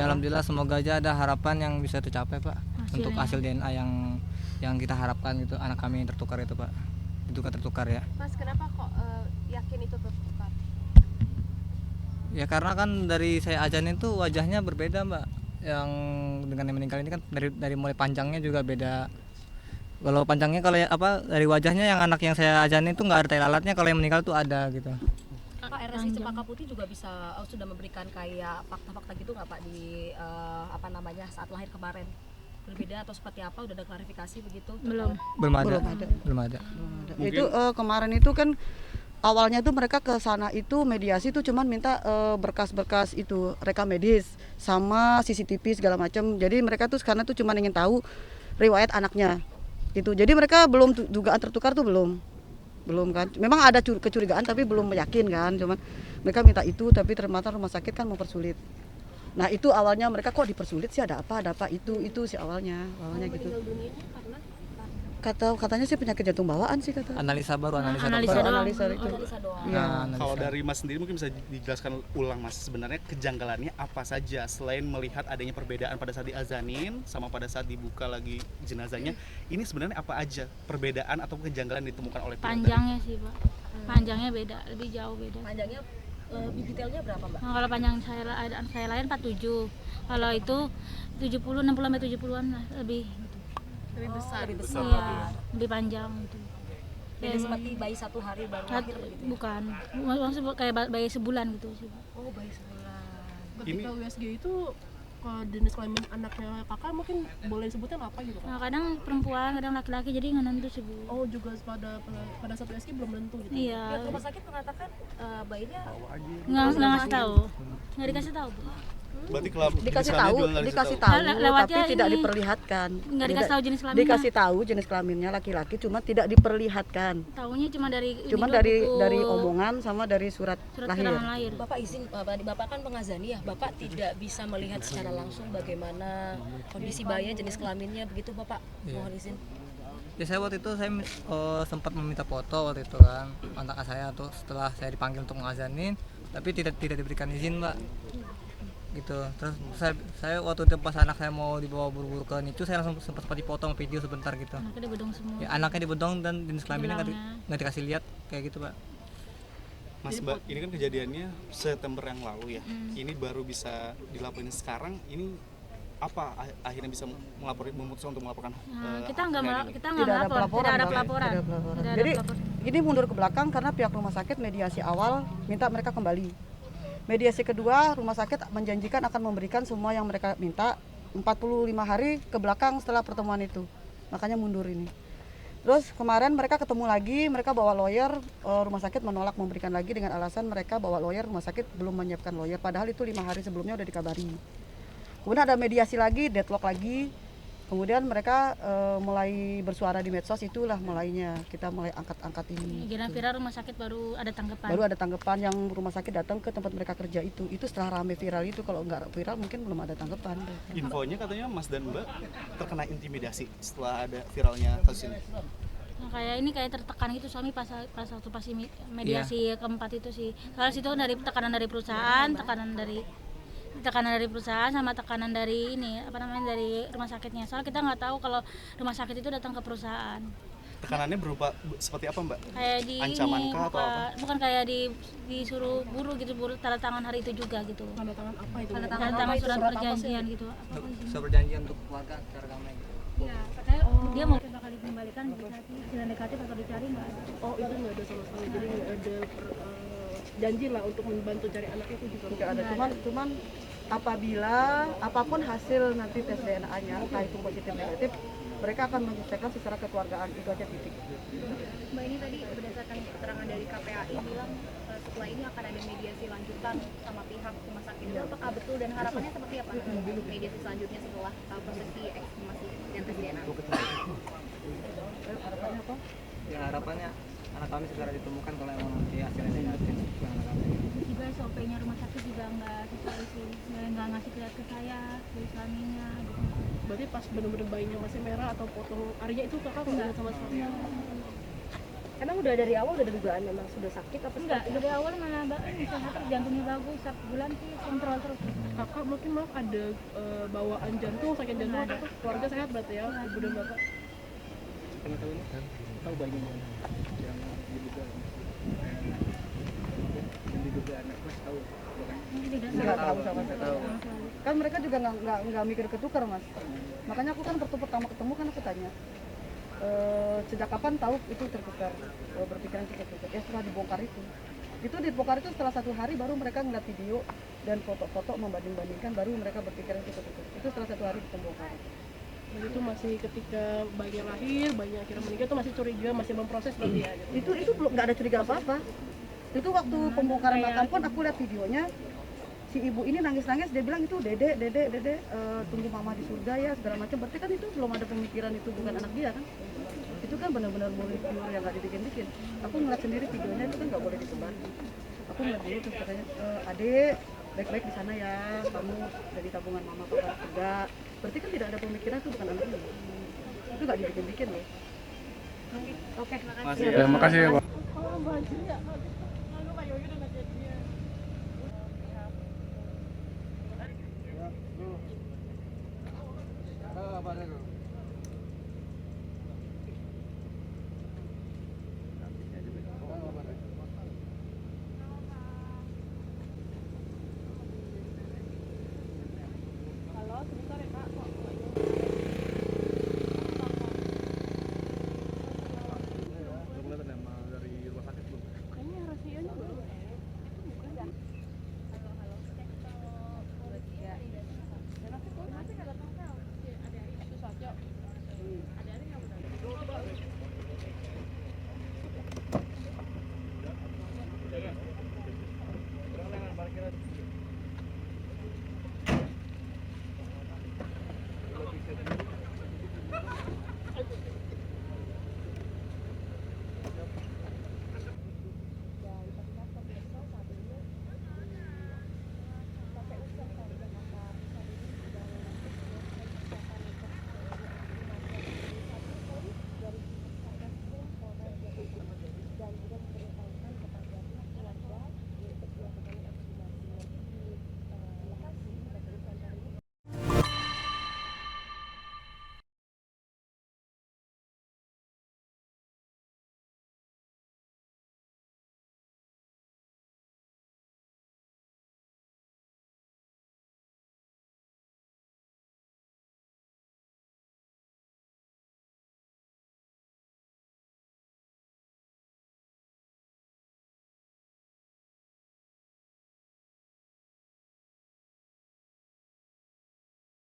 Ya alhamdulillah, semoga aja ada harapan yang bisa tercapai Pak. Untuk Hasilnya. hasil DNA yang kita harapkan gitu, anak kami yang tertukar itu Pak. Itu tertukar ya. Mas, kenapa kok yakin itu tertukar? Ya karena kan dari saya ajanin tuh wajahnya berbeda Mbak. Yang dengan yang meninggal ini kan dari mulai panjangnya juga beda. Kalau panjangnya, kalau dari wajahnya yang anak yang saya ajanin tuh nggak ada tai lalatnya, kalau yang meninggal tuh ada gitu. Pak, RSI Cempaka Putih juga bisa sudah memberikan kayak fakta-fakta gitu nggak Pak di saat lahir kemarin, berbeda atau seperti apa, udah ada klarifikasi begitu? Belum ada. Itu kemarin itu kan awalnya tuh mereka ke sana itu mediasi tuh cuman minta berkas-berkas itu rekam medis sama CCTV segala macam. Jadi mereka tuh karena tuh cuman ingin tahu riwayat anaknya gitu. Jadi mereka belum dugaan tertukar tuh belum kan. Memang ada kecurigaan tapi belum yakin kan. Cuman mereka minta itu, tapi ternyata rumah sakit kan mempersulit. Nah itu awalnya mereka kok dipersulit sih, ada apa itu sih awalnya gitu. Katanya sih penyakit jantung bawaan sih kata. Analisa doang. Nah, kalau dari Mas sendiri mungkin bisa dijelaskan ulang Mas, sebenarnya kejanggalannya apa saja selain melihat adanya perbedaan pada saat diazanin sama pada saat dibuka lagi jenazahnya. Ini sebenarnya apa aja perbedaan atau kejanggalan ditemukan oleh pihak Panjangnya sih Pak, panjangnya beda, lebih jauh beda. Panjangnya lebih detailnya berapa Mbak? Nah, kalau panjang saya lain 47, kalau itu 70, 60 sampai 70-an lah, lebih Lebih besar. iya, lebih panjang gitu. Beda seperti bayi 1 hari baru lahir begitu? Bukan, maksudnya kayak bayi sebulan gitu sih. Oh, bayi sebulan. Ketika USG itu jenis kelamin anaknya kakak mungkin boleh disebutkan apa gitu kan? Nah, kadang perempuan, kadang laki-laki, jadi nggak nentu sih Bu. Oh, juga pada satu USG belum tentu gitu. Iya, Pihak rumah sakit mengatakan bayinya nggak ngasih tahu, nggak dikasih tahu Bu. Berarti Dikasih tahu Lewatnya tapi tidak ini, diperlihatkan. nggak dikasih tahu jenis kelaminnya. Dikasih tahu jenis kelaminnya laki-laki, cuma tidak diperlihatkan. Tahunya cuma dari Dari omongan sama dari surat lahir. keterangan lahir. Bapak izin, Bapak kan pengazani ya, Bapak tidak bisa melihat secara langsung bagaimana kondisi bayinya, jenis kelaminnya begitu Bapak, mohon izin. Ya saya waktu itu sempat meminta foto waktu itu kan anak saya tuh setelah saya dipanggil untuk mengazanin, tapi tidak diberikan izin Mbak. Gitu. Terus saya waktu itu pas anak saya mau dibawa buru-buru ke NICU, saya langsung sempat dipotong video sebentar gitu. Anaknya dibedong semua. Ya, anaknya dibedong dan jenis kelaminnya nggak dikasih lihat kayak gitu Pak. Mas Mbak, ini kan kejadiannya September yang lalu ya. Ini baru bisa dilaporin sekarang. Ini apa akhirnya bisa memutuskan untuk melaporkan? Kita nggak Tidak ada melapor, tidak ada pelaporan. pelaporan. Jadi ini mundur ke belakang karena pihak rumah sakit mediasi awal minta mereka kembali. Mediasi kedua, rumah sakit menjanjikan akan memberikan semua yang mereka minta 45 hari ke belakang setelah pertemuan itu. Makanya mundur ini. Terus kemarin mereka ketemu lagi, mereka bawa lawyer, rumah sakit menolak memberikan lagi dengan alasan mereka bawa lawyer, rumah sakit belum menyiapkan lawyer. Padahal itu 5 hari sebelumnya udah dikabari. Kemudian ada mediasi lagi, deadlock lagi. Kemudian mereka mulai bersuara di medsos, itulah mulainya kita mulai angkat-angkat ini. Viral rumah sakit baru ada tanggapan. Baru ada tanggapan yang rumah sakit datang ke tempat mereka kerja itu setelah rame viral itu. Kalau nggak viral mungkin belum ada tanggapan. Infonya katanya Mas dan Mbak terkena intimidasi setelah ada viralnya kasus ini. Nah, kayak tertekan gitu suami pas mediasi keempat itu sih. Soalnya situ dari tekanan dari perusahaan sama tekanan dari dari rumah sakitnya. Soalnya kita nggak tahu kalau rumah sakit itu datang ke perusahaan. Tekanannya berupa seperti apa Mbak? Kayak Ancaman kah atau apa? Bukan kayak disuruh buru gitu, tanda tangan hari itu juga gitu. Tanda tangan apa itu? Tanda tangan surat perjanjian gitu. Surat perjanjian untuk keluarga secara damai gitu. Iya, katanya dia mau bakal dikembalikan jalan negatif atau dicari nggak ada. Oh, itu nggak ada sama sekali. Jadi nggak ada janji lah untuk membantu cari anaknya itu juga Nggak ada. Cuman apabila apapun hasil nanti tes DNA-nya, entah itu positif negatif, mereka akan menyelesaikan secara kekeluargaan, itu aja titik. Mbak, ini tadi berdasarkan keterangan dari KPAI bilang setelah ini akan ada mediasi lanjutan sama pihak rumah sakit. Itu apakah betul dan harapannya seperti apa mediasi selanjutnya setelah prosesi ekshumasi dan tes DNA? Harapannya apa? Ya harapannya anak kami segera ditemukan kalau emang nanti hasilnya negatif anak kami. Juga SOP-nya rumah sakit juga nggak sesuai sih, nggak ngasih lihat ke saya dari suaminya gitu. Berarti pas benar-benar bayinya masih merah atau potong Arya itu kakak nggak ada sama sekali. Emang udah dari awal udah ada dugaan memang sudah sakit apa Enggak, dari awal malah bisa sakit, jantungnya bagus, satu bulan sih kontrol terus. Kakak mungkin maaf ada bawaan jantung, sakit jantung atau apa? Keluarga sehat berarti ya, ibu dan bapak. Pengetahuannya kan tahu bayinya yang diduga anak mas tahu bukan? Tidak Nggak tahu salah. sama sekali. Kan mereka juga nggak mikir ketukar mas. Makanya aku kan waktu pertama ketemu kan aku tanya, sejak kapan tahu itu tertukar, berpikiran itu tertukar. Ya setelah dibongkar itu dibongkar itu setelah 1 hari baru mereka ngeliat video dan foto-foto membanding-bandingkan, baru mereka berpikiran itu tertukar. Itu setelah 1 hari pembongkaran. Dan itu masih ketika bayinya lahir, bayinya akhirnya meninggal itu masih curiga, masih memproses berarti ya. Gitu. Itu belum, nggak ada curiga apa-apa. Itu waktu pembongkaran makam pun aku lihat videonya, si ibu ini nangis-nangis, dia bilang itu dede tunggu mama di surga ya segala macam. Berarti kan itu belum ada pemikiran itu bukan anak dia kan. Itu kan benar-benar boleh pure yang nggak dibikin-bikin. Aku ngeliat sendiri videonya itu kan nggak boleh disebar. Aku ngeliat dulu terus katanya, adek baik-baik di sana ya, kamu dari tabungan mama papa enggak. Berarti kan tidak ada pemikiran itu bukan anak dia. Itu nggak dibikin-bikin loh. Oke, Makasih ya Pak. Halo, sebentar ya Kak.